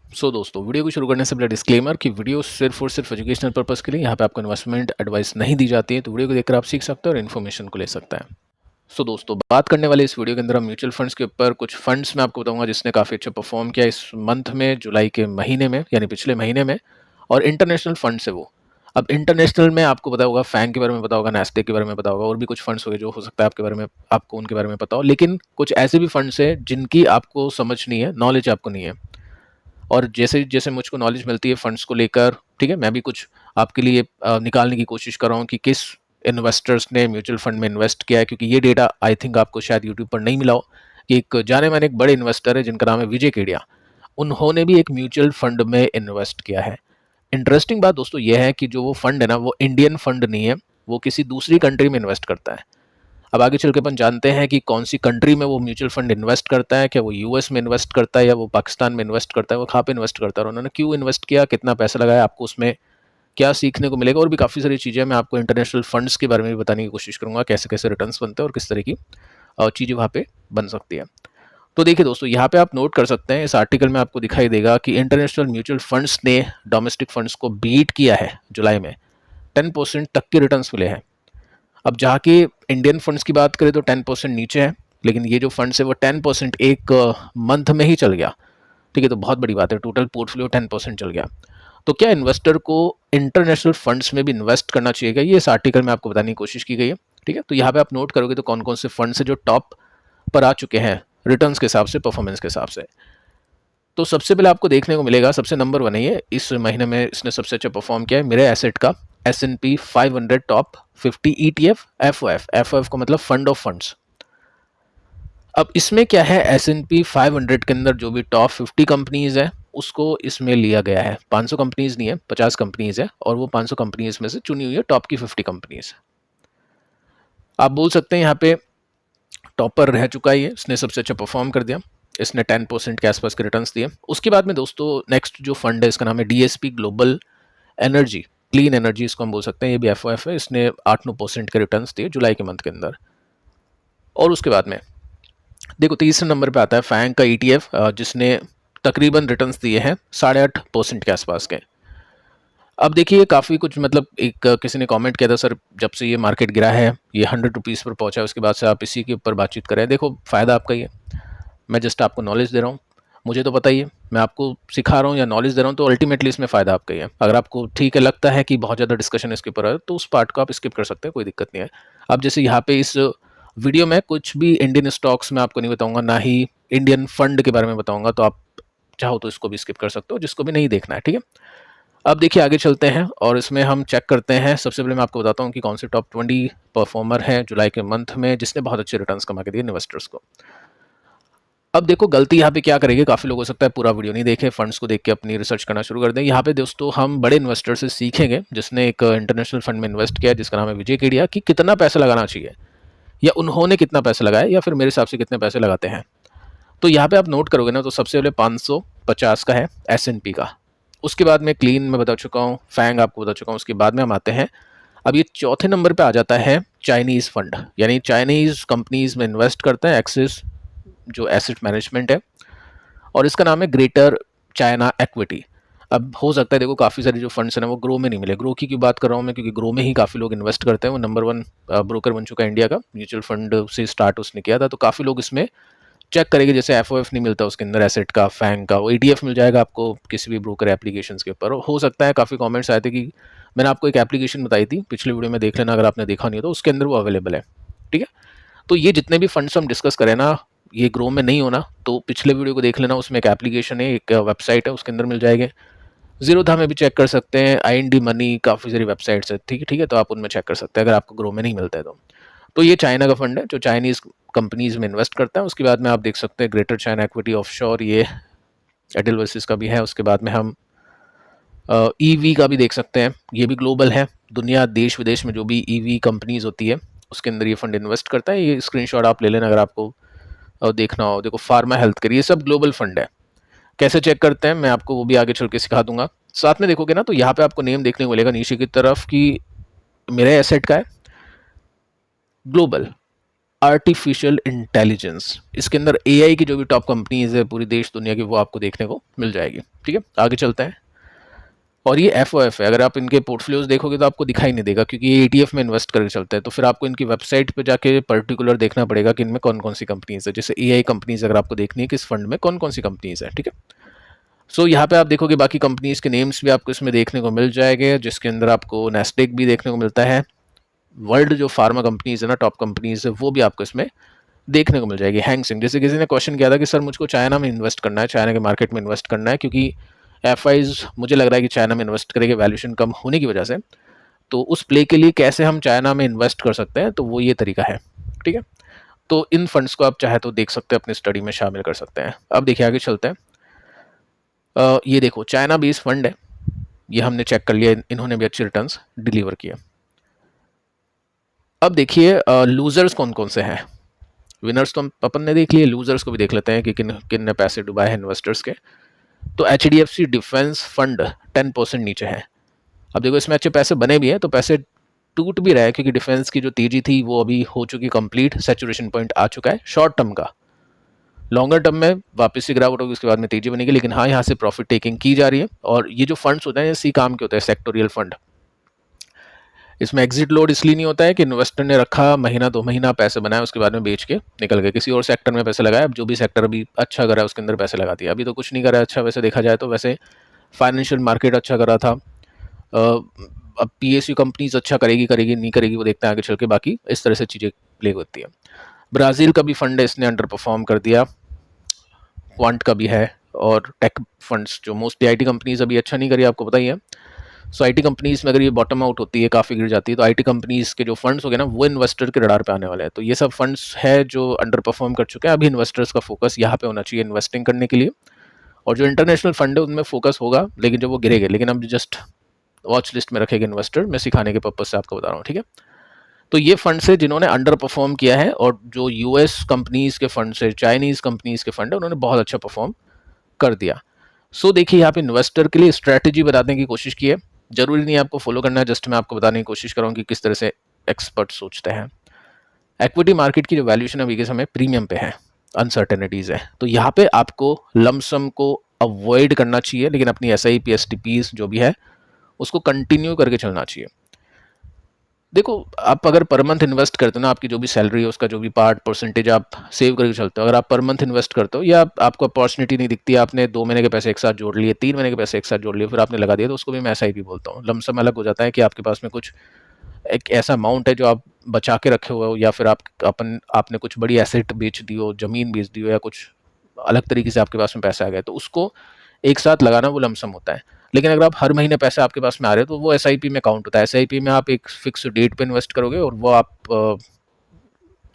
दोस्तों, वीडियो को शुरू करने से पहले डिस्क्लेमर कि वीडियो सिर्फ और सिर्फ एजुकेशनल पर्पस के लिए, यहाँ पे आपको इन्वेस्टमेंट एडवाइस नहीं दी जाती है। तो वीडियो को देखकर आप सीख सकते हैं और इन्फॉर्मेशन को ले सकते हैं। दोस्तों, बात करने वाले इस वीडियो के अंदर हम म्यूचुअल फंड्स के ऊपर कुछ फंड्स मैं आपको बताऊंगा जिसने काफ़ी अच्छा परफॉर्म किया इस मंथ में, जुलाई के महीने में, यानी पिछले महीने में। और इंटरनेशनल फंड्स है वो। अब इंटरनेशनल में आपको पता होगा, फैंग के बारे में पता होगा, नैस्डेक के बारे में पता होगा, और भी कुछ फंड्स हो गए जो हो सकता है आपके बारे में, आपको उनके बारे में पता हो। लेकिन कुछ ऐसे भी फंड्स है जिनकी आपको समझ नहीं है, नॉलेज आपको नहीं है। और जैसे जैसे मुझको नॉलेज मिलती है फंड्स को लेकर, ठीक है, मैं भी कुछ आपके लिए निकालने की कोशिश कर रहा हूँ कि किस इन्वेस्टर्स ने म्यूचुअल फंड में इन्वेस्ट किया है। क्योंकि ये डेटा आई थिंक आपको शायद यूट्यूब पर नहीं मिला हो कि एक जाने माने एक बड़े इन्वेस्टर है जिनका नाम है विजय केडिया। उन्होंने भी एक म्यूचुअल फंड में इन्वेस्ट किया है। इंटरेस्टिंग बात दोस्तों यह है कि जो वो फंड है ना, वो इंडियन फंड नहीं है, वो किसी दूसरी कंट्री में इन्वेस्ट करता है। अब आगे चल के अपन जानते हैं कि कौन सी कंट्री में वो म्यूचुअल फंड इन्वेस्ट करता है। क्या वो यूएस में इन्वेस्ट करता है, या वो पाकिस्तान में इन्वेस्ट करता है, वो कहाँ पे इन्वेस्ट करता है, और उन्होंने क्यों इन्वेस्ट किया, कितना पैसा लगाया, आपको उसमें क्या सीखने को मिलेगा। और भी काफ़ी सारी चीज़ें मैं आपको इंटरनेशनल फंड्स के बारे में भी बताने की कोशिश करूंगा, कैसे कैसे रिटर्न्स बनते हैं और किस तरह की चीज़ें वहाँ पे बन सकती है। तो देखिए दोस्तों, यहाँ पे आप नोट कर सकते हैं, इस आर्टिकल में आपको दिखाई देगा कि इंटरनेशनल म्यूचुअल फंड्स ने डोमेस्टिक फंड्स को बीट किया है जुलाई में। 10% तक के रिटर्न्स मिले हैं। अब जहाँ की इंडियन फंड्स की बात करें तो 10% नीचे है, लेकिन ये जो फंड्स है वो 10% एक मंथ में ही चल गया। ठीक है, तो बहुत बड़ी बात है, टोटल पोर्टफोलियो 10% चल गया। तो क्या इन्वेस्टर को इंटरनेशनल फंड्स में भी इन्वेस्ट करना चाहिए, ये इस आर्टिकल में आपको बताने की कोशिश की गई है। ठीक है, तो यहाँ पे आप नोट करोगे तो कौन कौन से फंड्स है जो टॉप पर आ चुके हैं रिटर्न्स के हिसाब से, परफॉर्मेंस के हिसाब से। तो सबसे पहले आपको देखने को मिलेगा, सबसे नंबर 1 है ये, इस महीने में इसने सबसे अच्छा परफॉर्म किया है मेरे एसेट का S&P 500 top 50 ETF FOF। FOF का मतलब फंड ऑफ फंड्स। अब इसमें क्या है, S&P 500 के अंदर जो भी टॉप 50 कंपनीज है उसको इसमें लिया गया है। 500 कंपनीज नहीं है, 50 कंपनीज है, और वो 500 कंपनीज में से चुनी हुई है टॉप की 50 कंपनीज। आप बोल सकते हैं यहाँ पे टॉपर रह चुका है ये, इसने सबसे अच्छा परफॉर्म कर दिया, इसने 10% के आसपास के रिटर्न्स दिए। उसके बाद में दोस्तों नेक्स्ट जो फंड है इसका नाम है DSP global energy, clean energy इसको हम बोल सकते हैं, ये भी FOF है। इसने 8-9% के रिटर्न्स दिए जुलाई के मंथ के अंदर। और उसके बाद में देखो तीसरे नंबर पे आता है फैंग का ETF, जिसने तकरीबन रिटर्न्स दिए हैं 8.5% के आसपास के। अब देखिए काफ़ी कुछ, मतलब एक किसी ने कमेंट किया था, सर जब से ये मार्केट गिरा है, ये 100 रुपीज़ पर पहुंचा है, उसके बाद से आप इसी के ऊपर बातचीत करें। देखो फ़ायदा आपका ही है, मैं जस्ट आपको नॉलेज दे रहा हूँ, मुझे तो पता ही है, मैं आपको सिखा रहा हूँ या नॉलेज दे रहा हूँ, तो अल्टीमेटली इसमें फ़ायदा आपका ही है। अगर आपको ठीक है, लगता है कि बहुत ज़्यादा डिस्कशन इसके ऊपर है, तो उस पार्ट को आप स्किप कर सकते हैं, कोई दिक्कत नहीं है। अब जैसे यहाँ पे इस वीडियो में कुछ भी इंडियन स्टॉक्स में आपको नहीं बताऊंगा, ना ही इंडियन फंड के बारे में बताऊंगा, तो आप चाहो तो इसको भी स्किप कर सकते हो, जिसको भी नहीं देखना है। ठीक है, अब देखिए आगे चलते हैं और इसमें हम चेक करते हैं। सबसे पहले मैं आपको बताता हूँ कि कौन से टॉप 20 परफॉर्मर हैं जुलाई के मंथ में जिसने बहुत अच्छे रिटर्न्स कमा के दिए इन्वेस्टर्स को। अब देखो गलती यहाँ पे क्या करेंगे, काफ़ी लोग हो सकता है पूरा वीडियो नहीं देखे, फंड्स को देख के अपनी रिसर्च करना शुरू कर दें। यहाँ पे दोस्तों हम बड़े इन्वेस्टर से सीखेंगे जिसने एक इंटरनेशनल फंड में इन्वेस्ट किया है, जिसका नाम है विजय केडिया, कि कितना पैसा लगाना चाहिए, या उन्होंने कितना पैसा लगाया, या फिर मेरे हिसाब से कितने पैसे लगाते हैं। तो यहाँ पे आप नोट करोगे ना, तो सबसे पहले 550 का है S&P का। उसके बाद में क्लीन में बता चुका हूँ, फैंग आपको बता चुका हूँ। उसके बाद में हम आते हैं, अब ये चौथे नंबर पे आ जाता है चाइनीज़ फंड, यानी चाइनीज़ कंपनीज में इन्वेस्ट करता है एक्सिस जो एसेट मैनेजमेंट है, और इसका नाम है ग्रेटर चाइना इक्विटी। अब हो सकता है देखो काफ़ी सारे जो फंड्स हैं ना वो ग्रो में नहीं मिले। ग्रो की क्यों बात कर रहा हूँ मैं, क्योंकि ग्रो में ही काफ़ी लोग इन्वेस्ट करते हैं। वो नंबर 1 ब्रोकर बन चुका है इंडिया का, म्यूचुअल फंड से स्टार्ट उसने किया था, तो काफ़ी लोग इसमें चेक करेंगे। जैसे FOF नहीं मिलता उसके अंदर एसेट का, फैंग का, वो ETF मिल जाएगा आपको किसी भी ब्रोकर एप्लीकेशंस के ऊपर। हो सकता है काफ़ी कमेंट्स आए थे कि मैंने आपको एक एप्लीकेशन बताई थी, पिछले वीडियो में देख लेना अगर आपने देखा नहीं हो, तो उसके अंदर वो अवेलेबल है। ठीक है, तो ये जितने भी फंड्स हम डिस्कस करें ना, ये ग्रो में नहीं होना, तो पिछले वीडियो को देख लेना, उसमें एक एप्लीकेशन है, एक वेबसाइट है, उसके अंदर मिल जाएंगे। जीरोधा में भी चेक कर सकते हैं, IND मनी, काफ़ी सारी वेबसाइट्स है। ठीक है, ठीक है, तो आप उनमें चेक कर सकते हैं अगर आपको ग्रो में नहीं मिलता है तो ये चाइना का फंड है जो चाइनीज़ कंपनीज में इन्वेस्ट करता है। उसके बाद में आप देख सकते हैं ग्रेटर चाइना इक्विटी ऑफशोर, ये एडलवर्सिस का भी है। उसके बाद में हम EV का भी देख सकते हैं, ये भी ग्लोबल है, दुनिया देश विदेश में जो भी EV कंपनीज होती है उसके अंदर ये फंड इन्वेस्ट करता है। ये स्क्रीनशॉट आप ले लेना अगर आपको देखना हो। देखो फार्मा हेल्थ केयर, ये सब ग्लोबल फंड है। कैसे चेक करते हैं मैं आपको वो भी आगे चल के सिखा दूंगा। साथ में देखोगे ना तो यहाँ पे आपको नेम देखने को मिलेगा नीचे की तरफ कि मेरे एसेट का है ग्लोबल, आर्टिफिशियल इंटेलिजेंस, इसके अंदर एआई की जो भी टॉप कंपनीज है पूरी देश दुनिया की, वो आपको देखने को मिल जाएगी। ठीक है, आगे चलते हैं। और ये एफ है, अगर आप इनके पोर्टफोलियोज देखोगे तो आपको दिखाई नहीं देगा, क्योंकि ये ETF में इन्वेस्ट करके चलते हैं। तो फिर आपको इनकी वेबसाइट पे जाके पर्टिकुलर देखना पड़ेगा कि इनमें कौन कौन सी कंपनीज है। जैसे एआई कंपनीज अगर आपको देखनी है कि इस फंड में कौन कौन सी कंपनीज है। ठीक है, सो यहाँ पे आप देखोगे बाकी कंपनीज के नेम्स भी आपको इसमें देखने को मिल जाएंगे, जिसके अंदर आपको नेस्डेक भी देखने को मिलता है। वर्ल्ड जो फार्मा कंपनीज है ना, टॉप कंपनीज है, वो भी आपको इसमें देखने को मिल जाएगी। हैंग सिंह, जैसे किसी ने क्वेश्चन किया था कि सर मुझको चाइना में इन्वेस्ट करना है, चाइना के मार्केट में इन्वेस्ट करना है, क्योंकि एफआईज मुझे लग रहा है कि चाइना में इन्वेस्ट करेंगे वैल्यूएशन कम होने की वजह से। तो उस प्ले के लिए कैसे हम चाइना में इन्वेस्ट कर सकते हैं, तो वो ये तरीका है। ठीक है, तो इन फंड्स को आप चाहे तो देख सकते हैं, अपनी स्टडी में शामिल कर सकते हैं। अब देखिए आगे चलते हैं। ये देखो चाइना बेस्ड फंड है, ये हमने चेक कर लिया, इन्होंने भी अच्छे रिटर्न्स डिलीवर किए। अब देखिए लूजर्स कौन कौन से हैं। विनर्स तो अपन ने देख लिए, लूजर्स को भी देख लेते हैं कि किन किन ने पैसे डुबाए हैं इन्वेस्टर्स के। तो HDFC डिफेंस फंड 10% नीचे है। अब देखो इसमें अच्छे पैसे बने भी हैं, तो पैसे टूट भी रहा है, क्योंकि डिफेंस की जो तेजी थी वो अभी हो चुकी कंप्लीट, सैचुरेशन पॉइंट आ चुका है शॉर्ट टर्म का। लॉन्गर टर्म में वापस से गिरावट होगी, उसके बाद में तेजी बनेगी, लेकिन हाँ यहाँ से प्रॉफिट टेकिंग की जा रही है। और ये जो फंड्स होते हैं इसी काम के होते हैं, सेक्टोरियल फंड। इसमें एग्जिट लोड इसलिए नहीं होता है कि इन्वेस्टर ने रखा महीना 2 महीना पैसे बनाए, उसके बाद में बेच के निकल गए, किसी और सेक्टर में पैसे लगाए। अब जो भी सेक्टर अभी अच्छा करा है उसके अंदर पैसे लगा दिया। अभी तो कुछ नहीं करा है अच्छा, वैसे देखा जाए तो। वैसे फाइनेंशियल मार्केट अच्छा करा था। अब PSU कंपनीज अच्छा करेगी नहीं करेगी वो देखते हैं आगे चल के। बाकी इस तरह से चीज़ें प्ले होती है। ब्राज़ील का भी फंड है, इसने अंडर परफॉर्म कर दिया। क्वांट का भी है, और टेक फंड्स जो मोस्टली IT कंपनीज अभी अच्छा नहीं करी, आपको पता ही है। सो IT कंपनीज में अगर ये बॉटम आउट होती है, काफ़ी गिर जाती है, तो IT कंपनीज के जो फंड्स हो गए ना, वो इन्वेस्टर के रडार पे आने वाले हैं। तो ये सब फंड्स है जो अंडर परफॉर्म कर चुके हैं। अभी इन्वेस्टर्स का फोकस यहाँ पे होना चाहिए इन्वेस्टिंग करने के लिए। और जो इंटरनेशनल फंड है उनमें फोकस होगा, लेकिन जब वो गिरेंगे, लेकिन अब जस्ट वॉच लिस्ट में रखेगा इन्वेस्टर। मैं सिखाने के पर्पज से आपको बता रहा हूँ। ठीक है, तो ये फंड्स है जिन्होंने अंडर परफॉर्म किया है, और जो US कंपनीज के फंड्स है, चाइनीज कंपनीज के फंड है, उन्होंने बहुत अच्छा परफॉर्म कर दिया। सो देखिए यहाँ पे इन्वेस्टर के लिए स्ट्रैटेजी बताने की कोशिश की है। जरूरी नहीं आपको फॉलो करना है, जस्ट मैं आपको बताने की कोशिश कर रहा हूँ कि किस तरह से एक्सपर्ट सोचते हैं। इक्विटी मार्केट की जो वैल्यूएशन अभी के समय प्रीमियम पे है, अनसर्टेनिटीज है, तो यहाँ पे आपको लमसम को अवॉइड करना चाहिए, लेकिन अपनी SIP STPs जो भी है उसको कंटिन्यू करके चलना चाहिए। देखो आप अगर पर मंथ इन्वेस्ट करते हो ना, आपकी जो भी सैलरी है उसका जो भी पार्ट परसेंटेज आप सेव करके चलते हो, अगर आप पर मंथ इन्वेस्ट करते हो, या आपको अपॉर्चुनिटी नहीं दिखती, आपने 2 महीने के पैसे एक साथ जोड़ लिए, 3 महीने के पैसे एक साथ जोड़ लिए, फिर आपने लगा दिया, तो उसको भी मैं SIP बोलता हूँ। लमसम अलग हो जाता है कि आपके पास में कुछ एक ऐसा अमाउंट है जो आप बचा के रखे हुए हो, या फिर आपने कुछ बड़ी एसेट बेच दी हो, जमीन बेच दी हो, या कुछ अलग तरीके से आपके पास में पैसे आ गए, तो उसको एक साथ लगाना वो लमसम होता है। लेकिन अगर आप हर महीने पैसे आपके पास में आ रहे हो, तो वो SIP में काउंट होता है। SIP में आप एक फिक्स डेट पे इन्वेस्ट करोगे, और वो आप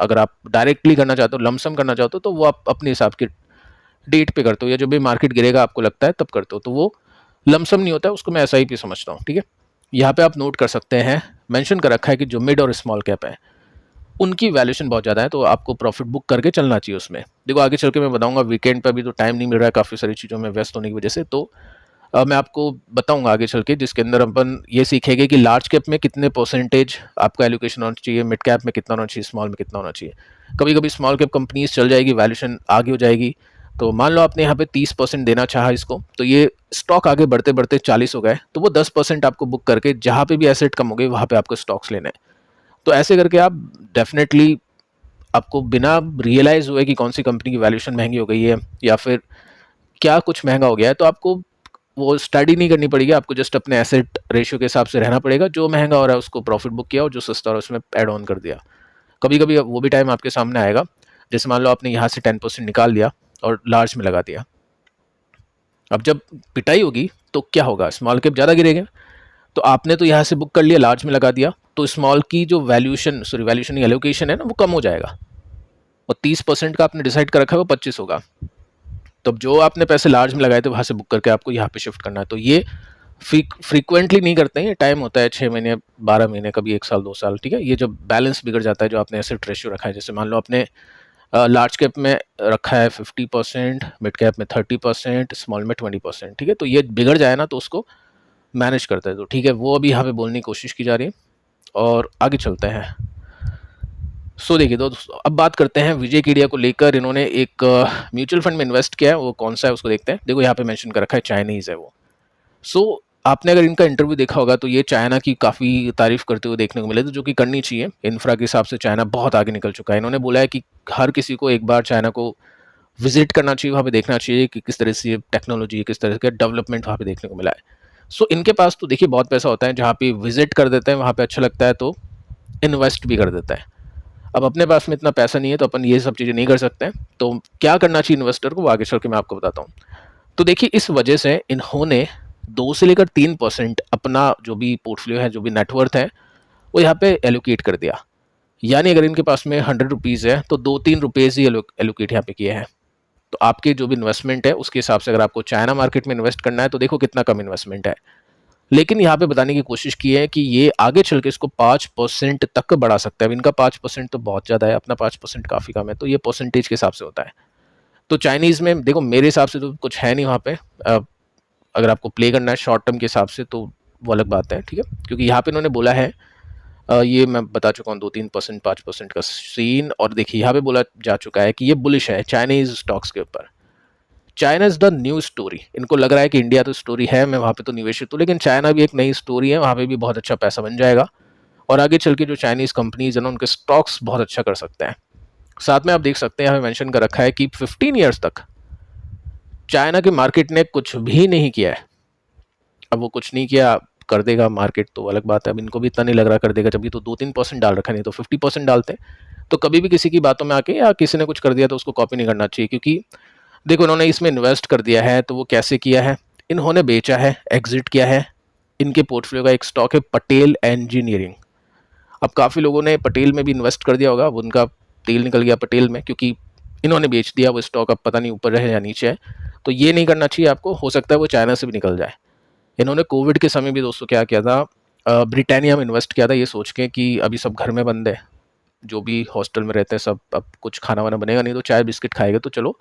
अगर आप डायरेक्टली करना चाहते हो, लमसम करना चाहते हो, तो वो आप अपने हिसाब की डेट पे करते हो, या जब भी मार्केट गिरेगा आपको लगता है तब करते हो, तो वो लमसम नहीं होता है, उसको मैं SIP समझता हूँ। ठीक है, यहाँ पे आप नोट कर सकते हैं, मेंशन कर रखा है कि जो मिड और स्मॉल कैप है उनकी वैल्यूएशन बहुत ज़्यादा है, तो आपको प्रॉफिट बुक करके चलना चाहिए उसमें। देखो आगे चल के मैं बताऊंगा, वीकेंड पे अभी तो टाइम नहीं मिल रहा है काफ़ी सारी चीज़ों में व्यस्त होने की वजह से, तो मैं आपको बताऊंगा आगे चल के, जिसके अंदर अपन ये सीखेंगे कि लार्ज कैप में कितने परसेंटेज आपका एलोकेशन होना चाहिए, मिड कैप में कितना होना चाहिए, स्मॉल में कितना होना चाहिए। कभी कभी स्मॉल कैप कंपनीज चल जाएगी, वैल्यूएशन आगे हो जाएगी, तो मान लो आपने यहाँ पे 30% देना चाहा इसको, तो ये स्टॉक आगे बढ़ते बढ़ते 40 हो गए, तो वो 10% आपको बुक करके जहाँ पे भी एसेट कम हो गए वहाँ पे आपको स्टॉक्स लेने हैं। तो ऐसे करके आप डेफिनेटली, आपको बिना रियलाइज हुए कि कौन सी कंपनी की वैल्यूएशन महंगी हो गई है या फिर क्या कुछ महंगा हो गया है, तो आपको वो स्टडी नहीं करनी पड़ेगी, आपको जस्ट अपने एसेट रेशियो के हिसाब से रहना पड़ेगा। जो महंगा हो रहा है उसको प्रॉफिट बुक किया, और जो सस्ता हो रहा है उसमें ऐड ऑन कर दिया। कभी कभी वो भी टाइम आपके सामने आएगा, जैसे मान लो आपने यहाँ से 10% निकाल लिया और लार्ज में लगा दिया। अब जब पिटाई होगी तो क्या होगा, स्मॉल कैप ज़्यादा गिरेगा, तो आपने तो यहाँ से बुक कर लिया, लार्ज में लगा दिया, तो स्मॉल की जो वैल्यूएशन एलोकेशन है ना, वो कम हो जाएगा, और 30% का आपने डिसाइड कर रखा है वो 25 होगा। तो जो आपने पैसे लार्ज में लगाए थे वहाँ से बुक करके आपको यहाँ पे शिफ्ट करना है। तो ये फ्रीक्वेंटली नहीं करते हैं, टाइम होता है 6 महीने 12 महीने, कभी 1 साल 2 साल। ठीक है, ये जब बैलेंस बिगड़ जाता है, जो आपने एसेट रेशियो रखा है, जैसे मान लो आपने लार्ज कैप में रखा है 50%, मिड कैप में 30%, स्मॉल में 20%। ठीक है, तो ये बिगड़ जाए ना तो उसको मैनेज करता है। तो ठीक है, वो अभी यहाँ पे बोलने की कोशिश की जा रही है, और आगे चलते हैं। सो देखिए दोस्तों, अब बात करते हैं विजय केडिया को लेकर। इन्होंने एक म्यूचुअल फंड में इन्वेस्ट किया है, वो कौन सा है उसको देखते हैं। देखो यहाँ पे मेंशन कर रखा है चाइनीज है वो। सो आपने अगर इनका इंटरव्यू देखा होगा तो ये चाइना की काफ़ी तारीफ करते हुए देखने को मिले, तो जो कि करनी चाहिए। इंफ्रा के हिसाब से चाइना बहुत आगे निकल चुका है। इन्होंने बोला है कि हर किसी को एक बार चाइना को विजिट करना चाहिए, वहाँ पे देखना चाहिए कि किस तरह से टेक्नोलॉजी, किस तरह का डेवलपमेंट वहाँ पे देखने को मिला है। सो इनके पास तो देखिए बहुत पैसा होता है, जहाँ पे विजिट कर देते हैं वहाँ पे अच्छा लगता है तो इन्वेस्ट भी कर देता है। अब अपने पास में इतना पैसा नहीं है तो अपन ये सब चीज़ें नहीं कर सकते हैं। तो क्या करना चाहिए इन्वेस्टर को, वो आगे चल के मैं आपको बताता हूँ। तो देखिए इस वजह से इन्होंने 2 से लेकर 3% अपना जो भी पोर्टफोलियो है, जो भी नेटवर्थ है, वो यहाँ पे एलोकेट कर दिया। यानी अगर इनके पास में 100 रुपीज़ है तो 2-3 रुपीज़ ही एलोकेट यहाँ पे किए हैं। तो आपके जो भी इन्वेस्टमेंट है उसके हिसाब से अगर आपको चाइना मार्केट में इन्वेस्ट करना है तो देखो कितना कम इन्वेस्टमेंट है। लेकिन यहाँ पे बताने की कोशिश की है कि ये आगे चल के इसको 5% तक बढ़ा सकता है। अब इनका 5% तो बहुत ज़्यादा है, अपना 5% काफ़ी कम है, तो ये परसेंटेज के हिसाब से होता है। तो चाइनीज़ में देखो मेरे हिसाब से तो कुछ है नहीं वहाँ पे। अगर आपको प्ले करना है शॉर्ट टर्म के हिसाब से तो वो अलग बात है, ठीक है। क्योंकि यहाँ पे इन्होंने बोला है, ये मैं बता चुका हूँ, 2-3%, 5% का सीन। और देखिए यहाँ पे बोला जा चुका है कि ये बुलिश है चाइनीज स्टॉक्स के ऊपर। China is the new story. इनको लग रहा है कि इंडिया तो स्टोरी है, मैं वहाँ पे तो निवेशित हूँ, लेकिन चाइना भी एक नई स्टोरी है, वहाँ पे भी बहुत अच्छा पैसा बन जाएगा। और आगे चल के जो चाइनीज कंपनीज है ना, उनके स्टॉक्स बहुत अच्छा कर सकते हैं। साथ में आप देख सकते हैं यहाँ पे मेंशन कर रखा है कि 15 ईयर्स तक चाइना के मार्केट ने कुछ भी नहीं किया है। अब वो कुछ नहीं किया, कर देगा मार्केट तो अलग बात है। अब इनको भी इतना नहीं लग रहा कर देगा, जब ये तो 2-3% डाल रखा, नहीं तो 50% डालते। तो कभी भी किसी की बातों में आके या किसी ने कुछ कर दिया तो उसको कॉपी नहीं करना चाहिए। क्योंकि देखो इन्होंने इसमें इन्वेस्ट कर दिया है तो वो कैसे किया है, इन्होंने बेचा है, एग्जिट किया है। इनके पोर्टफोलियो का एक स्टॉक है पटेल इंजीनियरिंग। अब काफ़ी लोगों ने पटेल में भी इन्वेस्ट कर दिया होगा, अब उनका तेल निकल गया पटेल में, क्योंकि इन्होंने बेच दिया वो स्टॉक। अब पता नहीं ऊपर है या नीचे है। तो ये नहीं करना चाहिए आपको, हो सकता है वो चाइना से भी निकल जाए। इन्होंने कोविड के समय भी दोस्तों क्या किया था, ब्रिटानिया में इन्वेस्ट किया था, ये सोच के कि अभी सब घर में बंद है, जो भी हॉस्टल में रहते हैं सब, अब कुछ खाना वाना बनेगा नहीं तो चाय बिस्किट खाएगा, तो चलो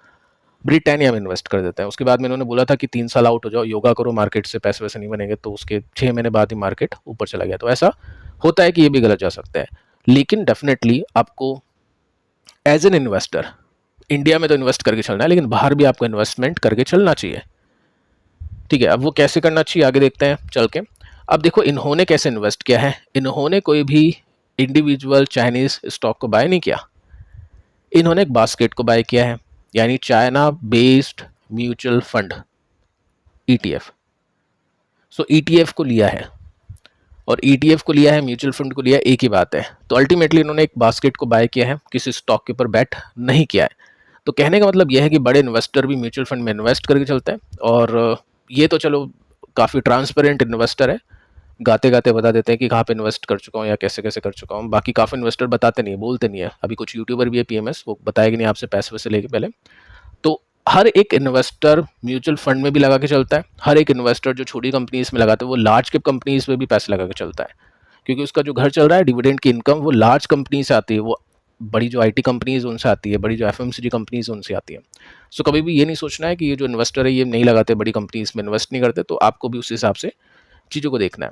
ब्रिटानिया में इन्वेस्ट कर देते हैं। उसके बाद में इन्होंने बोला था कि 3 साल आउट हो जाओ, योगा करो, मार्केट से पैसे वैसे नहीं बनेंगे। तो उसके 6 महीने बाद ही मार्केट ऊपर चला गया। तो ऐसा होता है कि ये भी गलत जा सकता है। लेकिन डेफिनेटली आपको एज एन इन्वेस्टर इंडिया में तो इन्वेस्ट करके चलना है, लेकिन बाहर भी आपको इन्वेस्टमेंट करके चलना चाहिए, ठीक है। अब वो कैसे करना चाहिए आगे देखते हैं चल के। अब देखो इन्होंने कैसे इन्वेस्ट किया है। इन्होंने कोई भी इंडिविजुअल चाइनीज स्टॉक को बाय नहीं किया, इन्होंने एक बास्केट को बाय किया है, यानी China based mutual fund, ETF. सो ईटीएफ को लिया है, और ईटीएफ को लिया है, म्यूचुअल फंड को लिया है, एक ही बात है। तो अल्टीमेटली इन्होंने एक बास्केट को बाय किया है, किसी स्टॉक के ऊपर बैट नहीं किया है। तो कहने का मतलब यह है कि बड़े इन्वेस्टर भी म्यूचुअल फंड में इन्वेस्ट करके चलते हैं। और ये तो चलो काफ़ी ट्रांसपेरेंट इन्वेस्टर है, गाते गाते बता देते हैं कि कहाँ पे इन्वेस्ट कर चुका हूँ या कैसे कैसे कर चुका हूँ। बाकी काफ़ी इन्वेस्टर बताते नहीं है, बोलते नहीं है। अभी कुछ यूट्यूबर भी है पीएमएस, वो बताएगी नहीं आपसे पैसे वैसे लेके पहले। तो हर एक इन्वेस्टर म्यूचुअल फंड में भी लगा के चलता है। हर एक इन्वेस्टर जो छोटी कंपनीज में लगाता है वो लार्ज कैप कंपनीज में भी पैसे लगा के चलता है, क्योंकि उसका जो घर चल रहा है डिविडेंड की इनकम वो लार्ज कंपनी से आती है, वो बड़ी जो आईटी कंपनीज उनसे आती है, बड़ी जो एफएमसीजी कंपनीज उनसे आती है। सो कभी भी ये नहीं सोचना है कि ये जो इन्वेस्टर है ये नहीं लगाते, बड़ी कंपनीज में इन्वेस्ट नहीं करते। तो आपको भी उस हिसाब से चीज़ों को देखना है।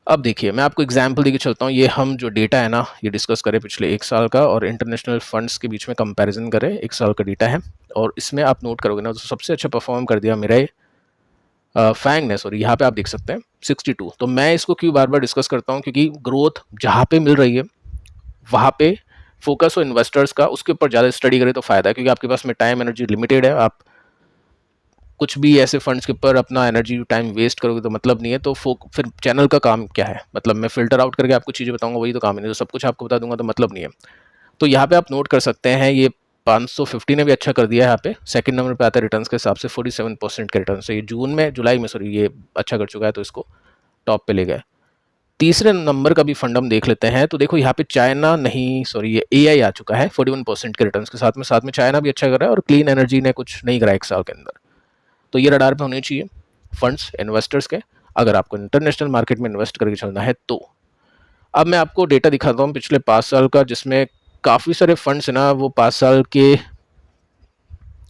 अब देखिए मैं आपको एग्जाम्पल देके चलता हूँ। ये हम जो डेटा है ना, ये डिस्कस करें पिछले 1 साल का और इंटरनेशनल फंड्स के बीच में कंपैरिजन करें, 1 साल का डेटा है। और इसमें आप नोट करोगे ना तो सबसे अच्छा परफॉर्म कर दिया मेरा फैंग ने, सॉरी, यहाँ पे आप देख सकते हैं 62। तो मैं इसको क्यों बार बार डिस्कस करता हूँ, क्योंकि ग्रोथ जहाँ पे मिल रही है वहाँ पे फोकस हो इन्वेस्टर्स का, उसके ऊपर ज़्यादा स्टडी करें तो फ़ायदा है। क्योंकि आपके पास में टाइम एनर्जी लिमिटेड है, आप कुछ भी ऐसे फंड्स के ऊपर अपना एनर्जी टाइम वेस्ट करोगे तो मतलब नहीं है। तो फिर चैनल का काम क्या है, मतलब मैं फिल्टर आउट करके आपको चीज़ें बताऊंगा, वही तो काम है। नहीं तो सब कुछ आपको बता दूंगा तो मतलब नहीं है। तो यहाँ पे आप नोट कर सकते हैं, ये 550 ने भी अच्छा कर दिया है। यहाँ पे सेकंड नंबर पे आता है रिटर्न्स के हिसाब से 47% के रिटर्न से, ये जुलाई में सॉरी ये अच्छा कर चुका है, तो इसको टॉप पे ले गए। तीसरे नंबर का भी फंड हम देख लेते हैं। तो देखो यहाँ पे चाइना नहीं, सॉरी ये एआई आ चुका है 41% के रिटर्न्स के साथ में चाइना भी अच्छा कर रहा है, और क्लीन एनर्जी ने कुछ नहीं करा 1 साल के अंदर। तो ये रडार पे होने चाहिए फंड्स इन्वेस्टर्स के, अगर आपको इंटरनेशनल मार्केट में इन्वेस्ट करके चलना है तो। अब मैं आपको डेटा दिखाता हूँ पिछले 5 साल का, जिसमें काफ़ी सारे फंड्स है ना वो 5 साल के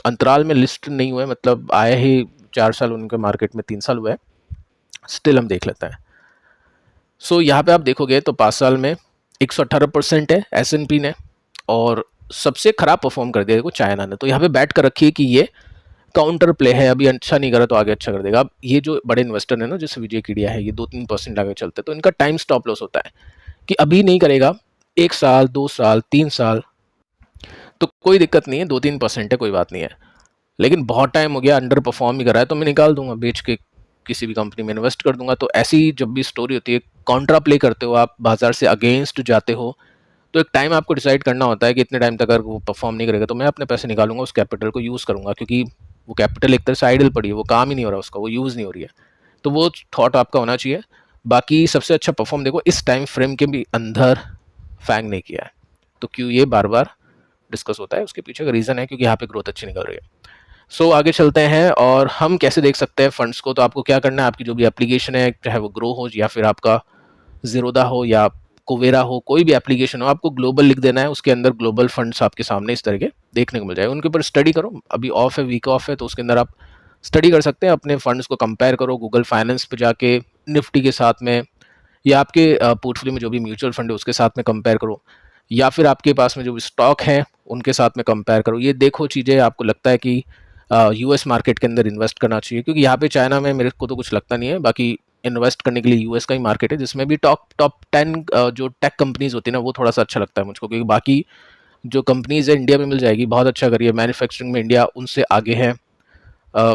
अंतराल में लिस्ट नहीं हुए, मतलब आए ही 4 साल उनके मार्केट में, 3 साल हुए, स्टिल हम देख लेते हैं। सो यहाँ पे आप देखोगे तो 5 साल में 118% है S&P ने, और सबसे खराब परफॉर्म कर दिया देखो चाइना ने। तो यहाँ पे बैट कर रखी है कि ये काउंटर प्ले है, अभी अच्छा नहीं करा तो आगे अच्छा कर देगा। अब ये जो बड़े इन्वेस्टर है ना, जैसे विजय केडिया है, ये 2-3% आगे चलते हैं, तो इनका टाइम स्टॉप लॉस होता है कि अभी नहीं करेगा, 1 साल 2 साल 3 साल तो कोई दिक्कत नहीं है, 2-3% है, कोई बात नहीं है। लेकिन बहुत टाइम हो गया, अंडर परफॉर्म ही कर रहा है, तो मैं निकाल दूंगा, बेच के किसी भी कंपनी में इन्वेस्ट कर दूंगा। तो ऐसी जब भी स्टोरी होती है, कॉन्ट्रा प्ले करते हो आप, बाजार से अगेंस्ट जाते हो, तो एक टाइम आपको डिसाइड करना होता है कि इतने टाइम तक अगर वो परफॉर्म नहीं करेगा तो मैं अपने पैसे निकालूंगा, उस कैपिटल को यूज़ करूंगा, क्योंकि वो कैपिटल एक तरह से आइडल पड़ी है, वो काम ही नहीं हो रहा उसका, वो यूज़ नहीं हो रही है। तो वो थॉट आपका होना चाहिए। बाकी सबसे अच्छा परफॉर्म देखो इस टाइम फ्रेम के भी अंदर फैंग नहीं किया है, तो क्यों ये बार बार डिस्कस होता है, उसके पीछे का रीज़न है क्योंकि यहाँ पे ग्रोथ अच्छी निकल रही है। सो आगे चलते हैं, और हम कैसे देख सकते हैं फंड्स को। तो आपको क्या करना है, आपकी जो भी एप्लीकेशन है, चाहे वो ग्रो हो या फिर आपका जीरोदा हो या कुवेरा हो, कोई भी एप्लीकेशन हो, आपको ग्लोबल लिख देना है, उसके अंदर ग्लोबल फंड्स आपके सामने इस तरह के देखने को मिल जाएगा। उनके ऊपर स्टडी करो, अभी ऑफ है, वीक ऑफ है, तो उसके अंदर आप स्टडी कर सकते हैं, अपने फंड्स को कंपेयर करो गूगल फाइनेंस पे जाके निफ्टी के साथ में, या आपके पोर्टफोलियो में जो भी म्यूचुअल फंड है उसके साथ में कंपेयर करो, या फिर आपके पास में जो भी स्टॉक है उनके साथ में कंपेयर करो। ये देखो चीज़ें, आपको लगता है कि यूएस मार्केट के अंदर इन्वेस्ट करना चाहिए, क्योंकि यहाँ पे चाइना में मेरे को तो कुछ लगता नहीं है। बाकी इन्वेस्ट करने के लिए यूएस का ही मार्केट है, जिसमें भी टॉप टॉप 10 जो टेक कंपनीज होती है ना, वो थोड़ा सा अच्छा लगता है मुझको, क्योंकि बाकी जो कंपनीज है इंडिया में मिल जाएगी, बहुत अच्छा करिए, मैन्युफैक्चरिंग में इंडिया उनसे आगे है। अ,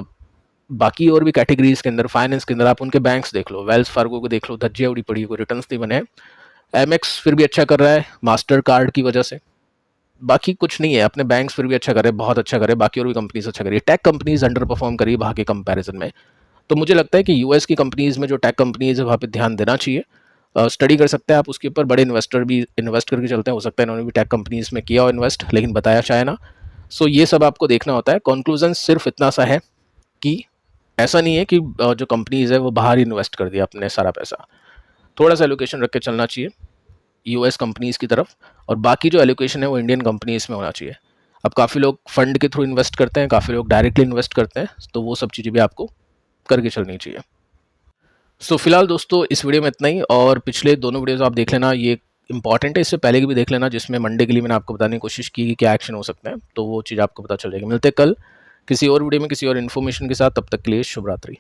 बाकी और भी कैटेगरीज के अंदर, फाइनेंस के अंदर आप उनके बैंक्स देख लो, वेल्स फार्गो को देख लो, धज्जियां उड़ी पड़ी है, कोई रिटर्न्स नहीं बने। एमएक्स फिर भी अच्छा कर रहा है मास्टर कार्ड की वजह से, बाकी कुछ नहीं है। अपने बैंक्स फिर भी अच्छा करे, बहुत अच्छा करे, बाकी और भी कंपनीज अच्छा करिए। टेक कंपनीज अंडर परफॉर्म करिए वहाँ के कंपैरिजन में। तो मुझे लगता है कि यूएस की कंपनीज में जो टेक कंपनीज है वहाँ पे ध्यान देना चाहिए। स्टडी कर सकते हैं आप उसके ऊपर, बड़े इन्वेस्टर भी इन्वेस्ट करके चलते हैं, हो सकता है इन्होंने भी टेक कंपनीज में किया हो इन्वेस्ट, लेकिन बताया चाइना। सो ये सब आपको देखना होता है। कंक्लूजन सिर्फ इतना सा है कि ऐसा नहीं है कि जो कंपनीज है वो बाहर ही इन्वेस्ट कर दिया अपने सारा पैसा, थोड़ा सा एलोकेशन रख के चलना चाहिए यूएस कंपनीज की तरफ, और बाकी जो एलोकेशन है वो इंडियन कंपनीज में होना चाहिए। अब काफ़ी लोग फंड के थ्रू इन्वेस्ट करते हैं, काफ़ी लोग डायरेक्टली इन्वेस्ट करते हैं, तो वो सब चीज़ें भी आपको करके चलनी चाहिए। सो फिलहाल दोस्तों इस वीडियो में इतना ही, और पिछले दोनों वीडियोज़ आप देख लेना, ये इंपॉर्टेंट है, इससे पहले की भी देख लेना, जिसमें मंडे के लिए मैंने आपको बताने की कोशिश की कि क्या एक्शन हो सकते हैं, तो वो चीज़ आपको पता चल जाएगी। मिलते हैं कल किसी और वीडियो में किसी और इन्फॉर्मेशन के साथ, तब तक के लिए शुभ रात्रि।